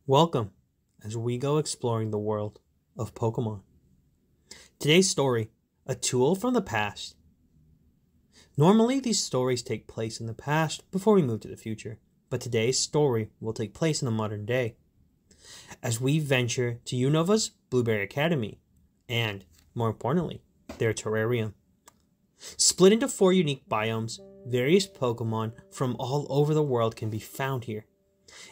Welcome as we go exploring the world of Pokemon. Today's story, a tool from the past. Normally these stories take place in the past before we move to the future, but today's story will take place in the modern day. As we venture to Unova's Blueberry Academy, and, more importantly, their terrarium. Split into 4 unique biomes, various Pokemon from all over the world can be found here.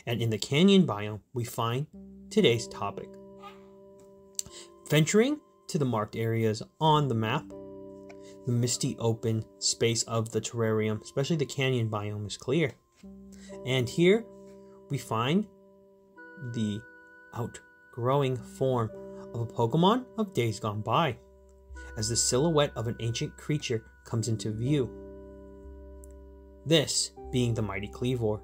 And in the Canyon biome, we find today's topic. Venturing to the marked areas on the map, the misty open space of the terrarium, especially the Canyon biome, is clear. And here we find the outgrowing form of a Pokemon of days gone by, as the silhouette of an ancient creature comes into view. This being the mighty Kleavor.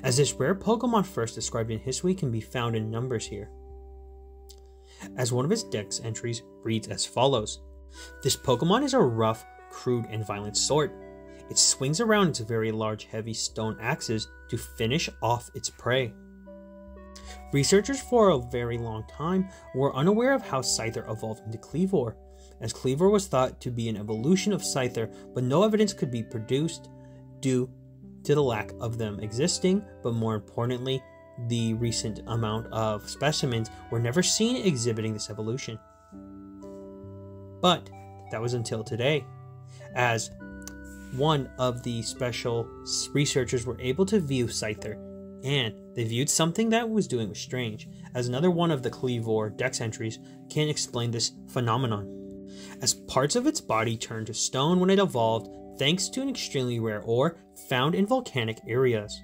As this rare Pokemon first described in HISIU'S can be found in numbers here. As one of its dex entries reads as follows: this Pokemon is a rough, crude, and violent sort. It swings around its very large, heavy stone axes to finish off its prey. Researchers for a very long time were unaware of how Scyther evolved into Kleavor, as Kleavor was thought to be an evolution of Scyther, but no evidence could be produced due to the lack of them existing, but more importantly, the recent amount of specimens were never seen exhibiting this evolution. But that was until today, as one of the special researchers were able to view Scyther, and they viewed something that was doing was strange, as another one of the Kleavor dex entries can explain this phenomenon. As parts of its body turned to stone when it evolved, thanks to an extremely rare ore found in volcanic areas.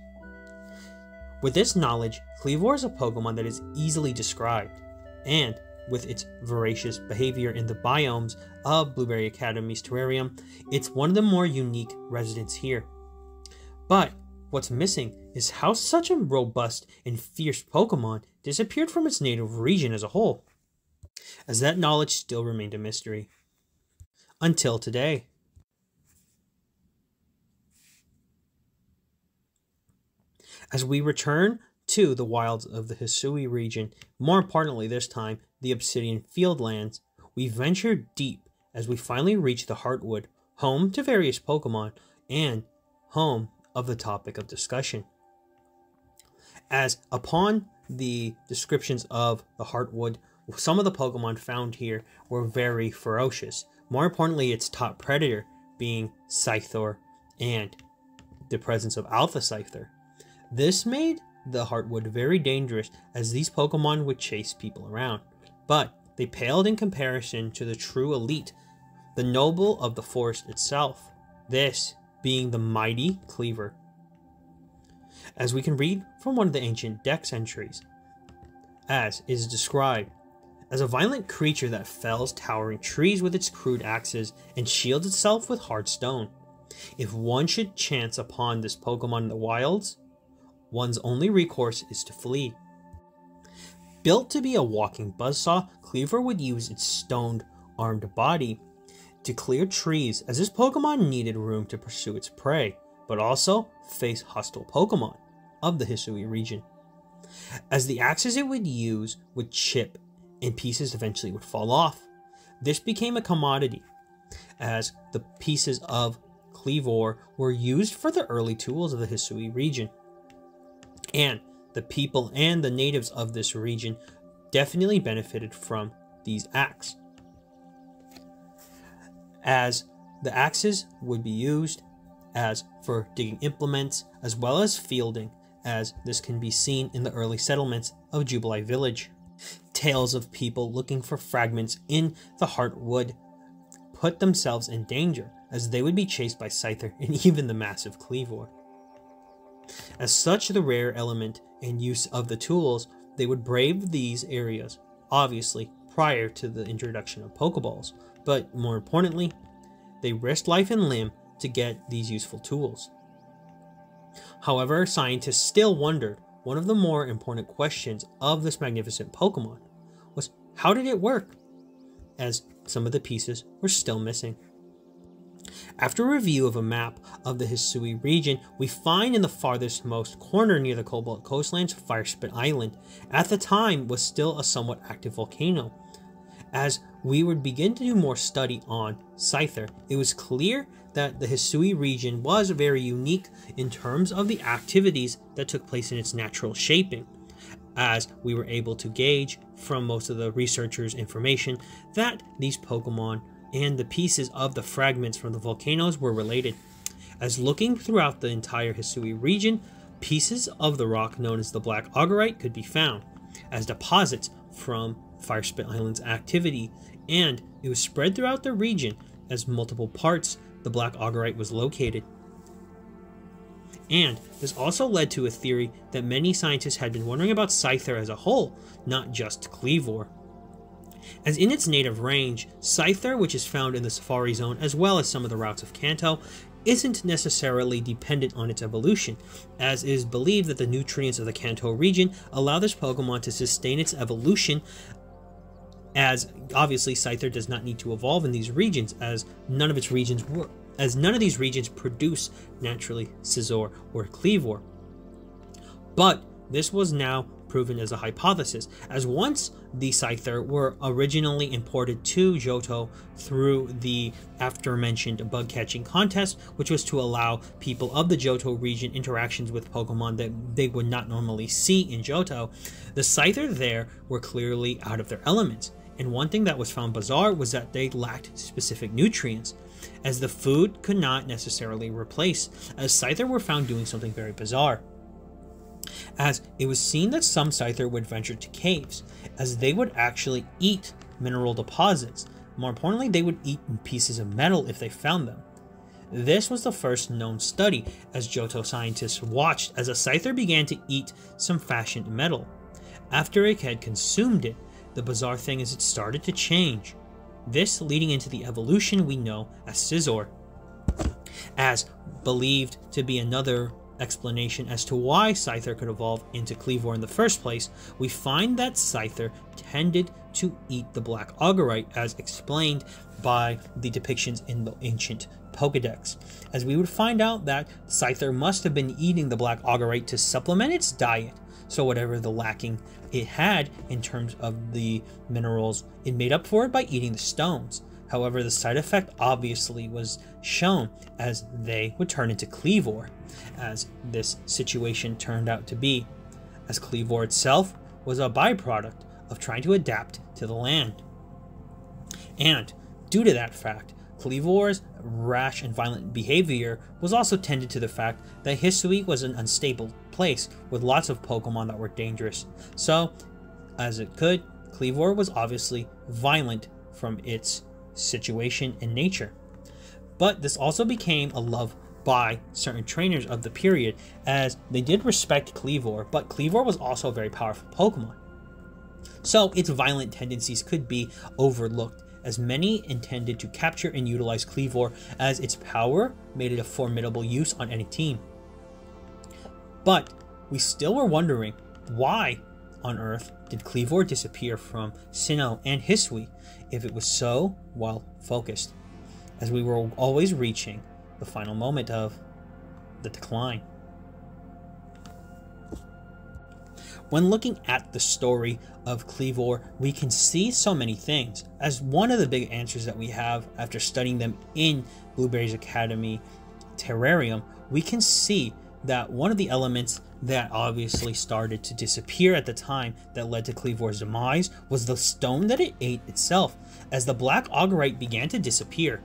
With this knowledge, Kleavor is a Pokemon that is easily described, and with its voracious behavior in the biomes of Blueberry Academy's terrarium, it's one of the more unique residents here. But what's missing is how such a robust and fierce Pokemon disappeared from its native region as a whole, as that knowledge still remained a mystery. Until today. As we return to the wilds of the HISIU'S region, more importantly this time, the Obsidian Fieldlands, we venture deep as we finally reach the Heartwood, home to various Pokemon, and home of the topic of discussion. As upon the descriptions of the Heartwood, some of the Pokemon found here were very ferocious. More importantly, its top predator being Scyther and the presence of Alpha Scyther. This made the Heartwood very dangerous, as these Pokemon would chase people around, but they paled in comparison to the true elite, the noble of the forest itself, this being the mighty Kleavor. As we can read from one of the ancient dex entries, as is described, as a violent creature that fells towering trees with its crude axes and shields itself with hard stone. If one should chance upon this Pokemon in the wilds, one's only recourse is to flee. Built to be a walking buzzsaw, Kleavor would use its stone-armed body to clear trees, as this Pokemon needed room to pursue its prey, but also face hostile Pokemon of the HISIU'S region. As the axes it would use would chip and pieces eventually would fall off. This became a commodity, as the pieces of Kleavor were used for the early tools of the HISIU'S region. And the people and the natives of this region definitely benefited from these axes, as the axes would be used as for digging implements as well as fielding, as this can be seen in the early settlements of Jubilee Village. Tales of people looking for fragments in the Heartwood put themselves in danger, as they would be chased by Scyther and even the massive Kleavor. As such the rare element and use of the tools, they would brave these areas, obviously prior to the introduction of Pokeballs, but more importantly, they risked life and limb to get these useful tools. However, scientists still wondered, one of the more important questions of this magnificent Pokemon was, how did it work? As some of the pieces were still missing. After a review of a map of the HISIU'S region, we find in the farthest most corner near the Cobalt coastlands, Firespit Island. At the time was still a somewhat active volcano. As we would begin to do more study on Scyther, it was clear that the HISIU'S region was very unique in terms of the activities that took place in its natural shaping, as we were able to gauge from most of the researchers' information that these Pokemon and the pieces of the fragments from the volcanoes were related. As looking throughout the entire HISIU'S region, pieces of the rock known as the Black Augurite could be found as deposits from Firespit Island's activity, and it was spread throughout the region as multiple parts the Black Augurite was located. And this also led to a theory that many scientists had been wondering about Scyther as a whole, not just Kleavor. As in its native range, Scyther, which is found in the Safari Zone as well as some of the routes of Kanto, isn't necessarily dependent on its evolution, as it is believed that the nutrients of the Kanto region allow this Pokemon to sustain its evolution, as obviously Scyther does not need to evolve in these regions, as none of these regions produce naturally Scizor or Kleavor. But this was now proven as a hypothesis, as once the Scyther were originally imported to Johto through the after-mentioned bug-catching contest, which was to allow people of the Johto region interactions with Pokemon that they would not normally see in Johto, the Scyther there were clearly out of their elements. And one thing that was found bizarre was that they lacked specific nutrients, as the food could not necessarily replace, as Scyther were found doing something very bizarre. As it was seen that some Scyther would venture to caves, as they would actually eat mineral deposits. More importantly, they would eat pieces of metal if they found them. This was the first known study, as Johto scientists watched as a Scyther began to eat some fashioned metal. After it had consumed it, the bizarre thing is it started to change. This leading into the evolution we know as Scizor, as believed to be another explanation as to why Scyther could evolve into Kleavor in the first place. We find that Scyther tended to eat the Black Augurite, as explained by the depictions in the ancient Pokedex, as we would find out that Scyther must have been eating the Black Augurite to supplement its diet, so whatever the lacking it had in terms of the minerals, it made up for it by eating the stones. However, the side effect obviously was shown, as they would turn into Kleavor, as this situation turned out to be, as Kleavor itself was a byproduct of trying to adapt to the land. And due to that fact, Kleavor's rash and violent behavior was also tended to the fact that HISIU'S was an unstable place with lots of Pokemon that were dangerous. So, as it could, Kleavor was obviously violent from its situation and nature. But this also became a love by certain trainers of the period, as they did respect Kleavor, but Kleavor was also a very powerful Pokemon. So its violent tendencies could be overlooked, as many intended to capture and utilize Kleavor, as its power made it a formidable use on any team. But we still were wondering, why on earth did Kleavor disappear from Sinnoh and HISIU'S if it was so well focused, as we were always reaching the final moment of the decline? When looking at the story of Kleavor, we can see so many things, as one of the big answers that we have after studying them in Blueberry's Academy Terrarium, we can see that one of the elements that obviously started to disappear at the time that led to Kleavor's demise was the stone that it ate itself, as the Black Augurite began to disappear.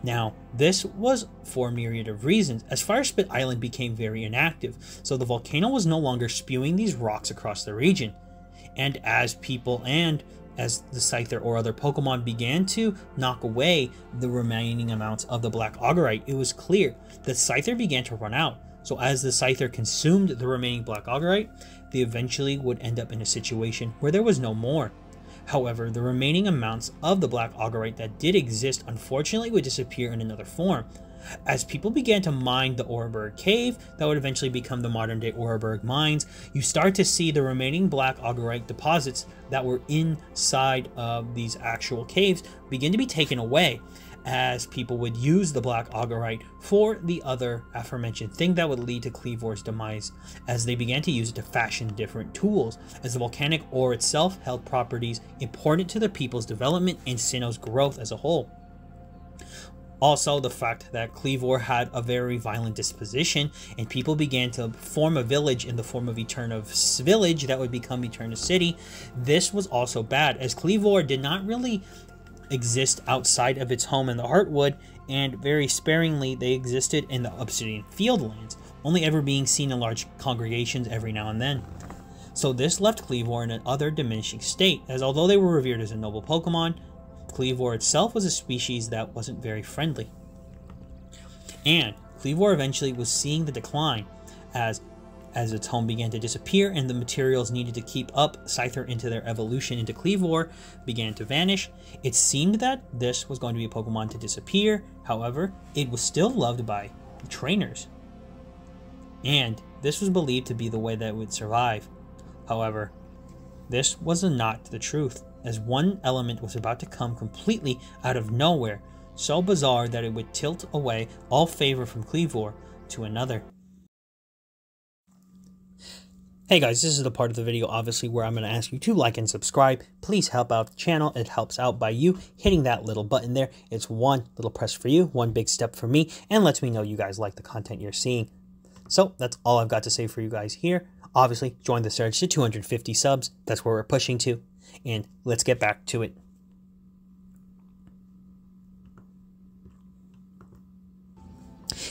Now, this was for a myriad of reasons, as Firespit Island became very inactive, so the volcano was no longer spewing these rocks across the region. And as people and as the Scyther or other Pokemon began to knock away the remaining amounts of the Black Augurite, it was clear that Scyther began to run out. So as the Scyther consumed the remaining Black Augurite, they eventually would end up in a situation where there was no more. However, the remaining amounts of the Black Augurite that did exist unfortunately would disappear in another form. As people began to mine the Oreburgh Cave, that would eventually become the modern-day Oreburgh Mines, you start to see the remaining Black Augurite deposits that were inside of these actual caves begin to be taken away, as people would use the black augurite for the other aforementioned thing that would lead to Kleavor's demise, as they began to use it to fashion different tools, as the volcanic ore itself held properties important to the people's development and Sinnoh's growth as a whole. Also, the fact that Kleavor had a very violent disposition, and people began to form a village in the form of Eterna's village that would become Eterna's city. This was also bad, as Kleavor did not really exist outside of its home in the Heartwood, and very sparingly they existed in the Obsidian Fieldlands, only ever being seen in large congregations every now and then. So this left Kleavor in an other diminishing state, as although they were revered as a noble Pokemon, Kleavor itself was a species that wasn't very friendly. And Kleavor eventually was seeing the decline as its home began to disappear and the materials needed to keep up Scyther into their evolution into Kleavor began to vanish. It seemed that this was going to be a Pokemon to disappear. However, it was still loved by the trainers, and this was believed to be the way that it would survive. However, this was not the truth, as one element was about to come completely out of nowhere, so bizarre that it would tilt away all favor from Kleavor to another. Hey guys, this is the part of the video obviously where I'm going to ask you to like and subscribe. Please help out the channel. It helps out by you hitting that little button there. It's one little press for you, one big step for me, and lets me know you guys like the content you're seeing. So that's all I've got to say for you guys here. Obviously, join the surge to 250 subs. That's where we're pushing to. And let's get back to it.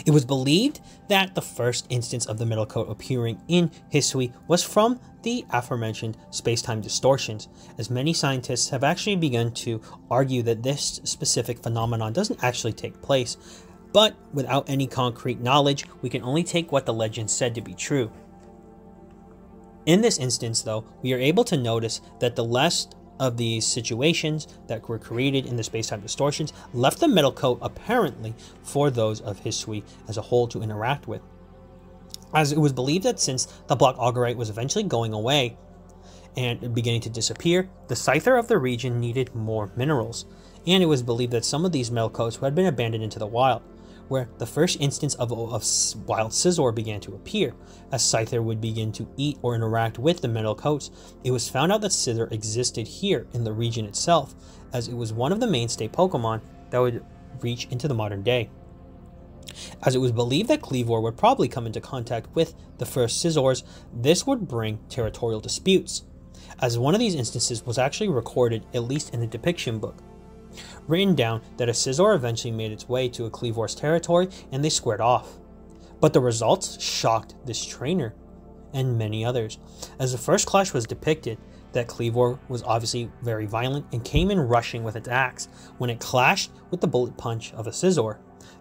It was believed that the first instance of the metal coat appearing in HISIU'S was from the aforementioned space-time distortions, as many scientists have actually begun to argue that this specific phenomenon doesn't actually take place, but without any concrete knowledge, we can only take what the legend said to be true. In this instance, though, we are able to notice that the last of these situations that were created in the space-time distortions left the metal coat apparently for those of HISIU'S as a whole to interact with, as it was believed that since the black augurite was eventually going away and beginning to disappear, the Scyther of the region needed more minerals, and it was believed that some of these metal coats had been abandoned into the wild, where the first instance of wild Scizor began to appear. As Scyther would begin to eat or interact with the metal coats, it was found out that Scizor existed here in the region itself, as it was one of the mainstay Pokemon that would reach into the modern day. As it was believed that Kleavor would probably come into contact with the first Scizors, this would bring territorial disputes, as one of these instances was actually recorded, at least in the depiction book, written down that a Scizor eventually made its way to a Kleavor's territory and they squared off. But the results shocked this trainer and many others, as the first clash was depicted that Kleavor was obviously very violent and came in rushing with its axe when it clashed with the bullet punch of a Scizor.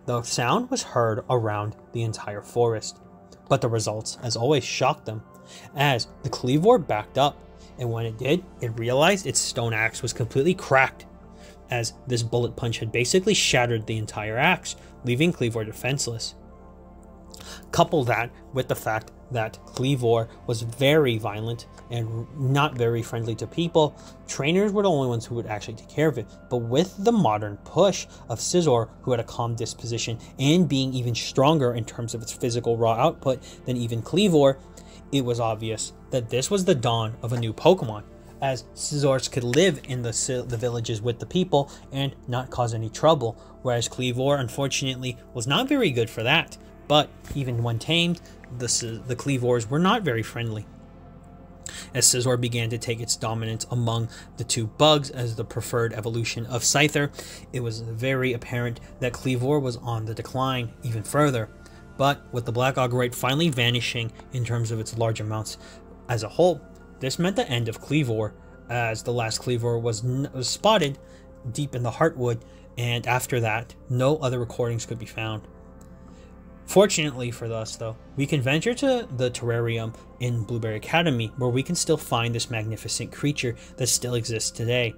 The sound was heard around the entire forest, but the results as always shocked them, as the Kleavor backed up, and when it did, it realized its stone axe was completely cracked, as this bullet punch had basically shattered the entire axe, leaving Kleavor defenseless. Couple that with the fact that Kleavor was very violent and not very friendly to people, trainers were the only ones who would actually take care of it. But with the modern push of Scizor, who had a calm disposition and being even stronger in terms of its physical raw output than even Kleavor, it was obvious that this was the dawn of a new Pokemon, as Scizors could live in the villages with the people and not cause any trouble, whereas Kleavor unfortunately was not very good for that. But even when tamed, the Kleavors were not very friendly, as Scizor began to take its dominance among the two bugs as the preferred evolution of Scyther. It was very apparent that Kleavor was on the decline even further, but with the black augurite finally vanishing in terms of its large amounts as a whole, this meant the end of Kleavor, as the last Kleavor was spotted deep in the Heartwood, and after that, no other recordings could be found. Fortunately for us, though, we can venture to the terrarium in Blueberry Academy, where we can still find this magnificent creature that still exists today.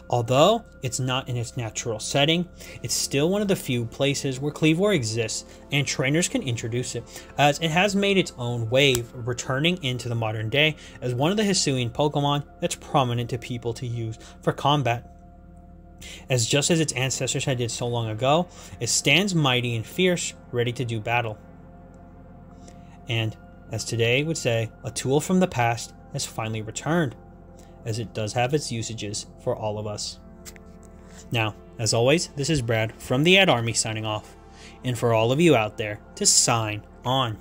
Although it's not in its natural setting, it's still one of the few places where Kleavor exists, and trainers can introduce it, as it has made its own wave, returning into the modern day as one of the HISIU'S Pokemon that's prominent to people to use for combat. As just as its ancestors had did so long ago, it stands mighty and fierce, ready to do battle. And, as today would say, a tool from the past has finally returned, as it does have its usages for all of us. Now, as always, this is Brad from the Ad Army signing off, and for all of you out there, to sign on.